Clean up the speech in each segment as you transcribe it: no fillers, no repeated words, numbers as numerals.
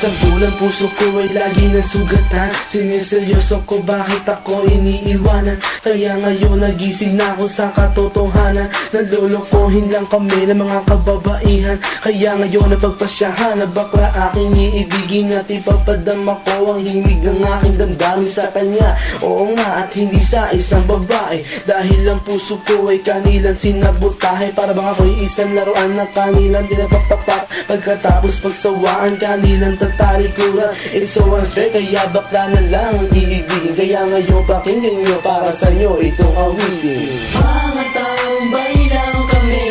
Isang bulan puso ko ay lagi ng sugatan. Siniseryoso ko bakit ako iniiwanan. Kaya ngayon nagising na ako sa katotohanan. Nalolokohin lang kami ng mga kababaihan. Kaya ngayon napagpasyahan na bakla aking iibigin at ipapadama ko ang himig ng aking damdamin sa kanya. Oo nga, at hindi sa isang babae. Dahil ang puso ko ay kanilang sinabotahe. Para bang ako'y isang laruan na kanilang dinapaktapak. Pagkatapos pagsawaan kanilang tatalikuran. It's so unfair, kaya bakla na lang ang iibigin. Kaya ngayon pakinggan nyo, para sa'yo itong awitin. Mga tambay lang kami,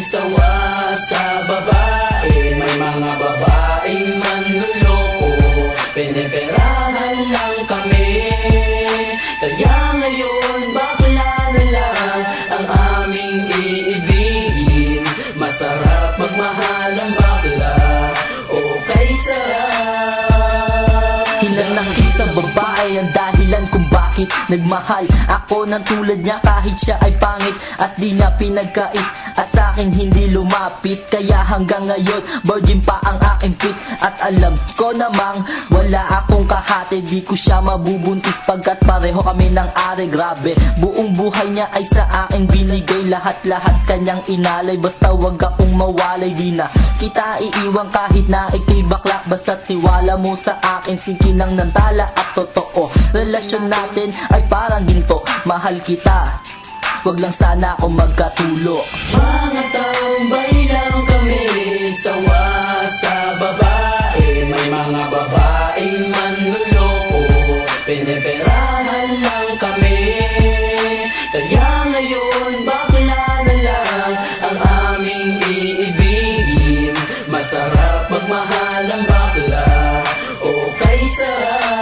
sawa sa babae. May mga babaeng manluloko, piniperahan lang kami. Kaya ngayon bakla na lang ang aming iibigin. Masarap magmahal ang bakla, okay sarap. Hinanakit sa babae ang dahilan kung bakit nagmahal ako ng tulad niya kahit siya ay pangit at di niya pinagkait at sa akin hindi lumapit. Kaya hanggang ngayon virgin pa ang aking pit at alam ko namang wala akong kahati. Di ko siya mabubuntis pagkat pareho kami ng ari. Grabe, buong buhay niya ay sa akin binigay. Lahat-lahat kanyang inalay, basta wag akong mawalay. Di na kita iiwan kahit na ikay bakla, basta tiwala mo sa akin. Sinkinang nantala at totoo, relasyon natin ay parang ginto. Mahal kita, wag lang sana ako magkatulo. Mga tambay lang kami, sawa sa babae. May mga babaeng manluloko, piniperahan lang kami. Kaya ngayon bakla na lang ang aming iibigin. Masarap magmahal ang bakla, okay sarap.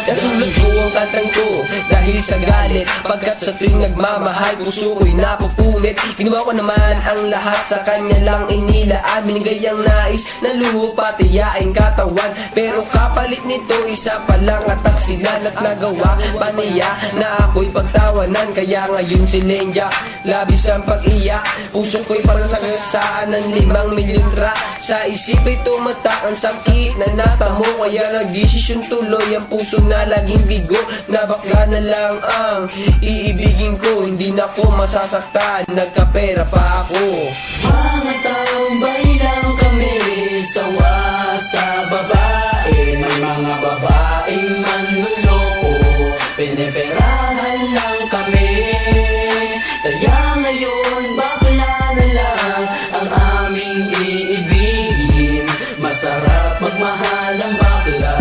Nasulat ko ang kantang ko dahil sa galit, pagkat sa tuwing nagmamahal puso ko'y napupunit. Ginawa ko naman ang lahat sa kanya lang inilaan. Binigay ang nais na luho pati yaing katawan, pero kapalit nito isa pa lang atak sila. At nagawa pa niya na ako'y pagtawanan. Kaya ngayon si Lenya labis ang pag-iyak. Puso ko'y parang sagasaan ng 5 milyontra. Sa isip ay tumatak ang sakit na natamo. Kaya nagdesisyon tuloy ang puso na laging bigo, na bakla na lang ang iibigin ko. Hindi na ko masasaktan, nagkapera pa ako. Mga tambay lang kami, sawa sa babae. May mga babaeng manluloko, piniperahan lang kami. Kaya ngayon bakla na lang ang aming iibigin. Masarap magmahal ang bakla,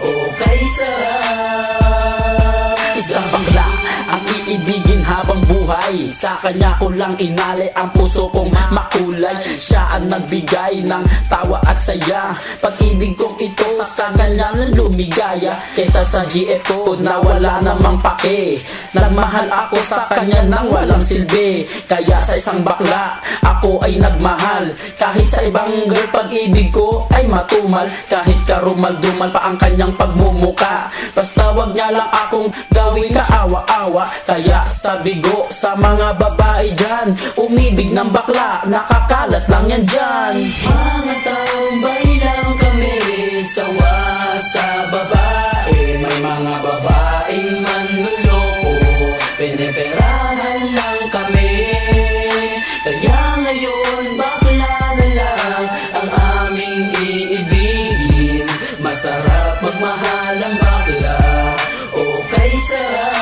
okay sarap. Isang bakla ang iibigin habang buhay. Sa kanya ko lang inalay ang puso kong makulay. Siya ang nagbigay ng tawa at saya. Pag-ibig kong ito sa kanya nang lumigaya. Kesa sa GF ko na wala namang pake. Nagmahal ako sa kanya nang walang silbi. Kaya sa isang bakla ako ay nagmahal. Kahit sa ibang girl pag-ibig ko ay matumal. Kahit karumal-dumal pa ang kanyang pagmumuka, basta wag niya lang akong gawing kaawa-awa. Kaya sabi ko sa mga babae dyan, umibig ng bakla, nakakalat lang yan dyan. Mga tambay lang kami, sawa sa babae. May mga babaeng manluloko, piniperahan lang kami. Kaya ngayon bakla na lang ang aming iibigin. Masarap magmahal ang bakla, okay sarap.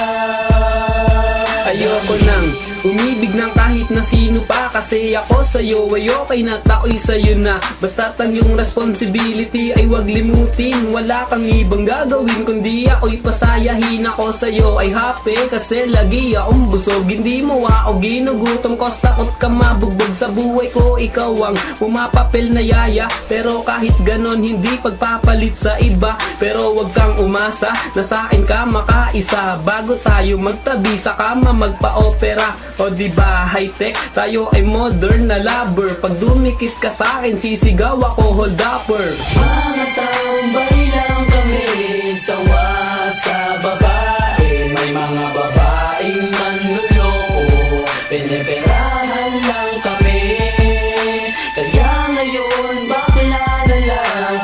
Ayoko nang umibig ng kahit na sino pa, kasi ako sa'yo ay okay na, tao'y sa'yo na. Basta't ang iyong responsibility ay wag limutin. Wala kang ibang gagawin kundi ako'y pasayahin. Ako sa'yo ay happy kasi lagi akong busog. Hindi mo ako ginugutom cause takot ka mabugbog sa buhay ko. Ikaw ang pumapapil na yaya, pero kahit ganon hindi pagpapalit sa iba. Pero wag kang umasa na sa akin ka makaisa. Bago tayo magtabi sa kama magpa-opera. O diba high-tech, tayo ay modern na lover. Pag dumikit ka sa akin, sisigaw ako hold upper. Mga tambay lang kami, sawa sa babae. May mga babaeng manluloko, piniperahan lang kami. Kaya ngayon bakla na lang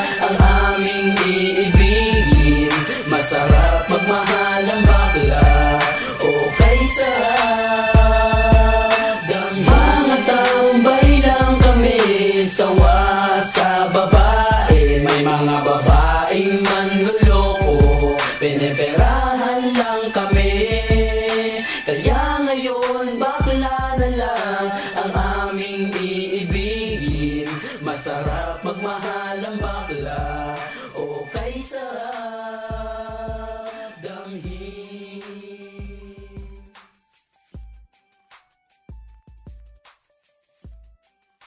ngayon bakla na lang ang aming iibigin. Masarap magmahal ang bakla, o kay sarap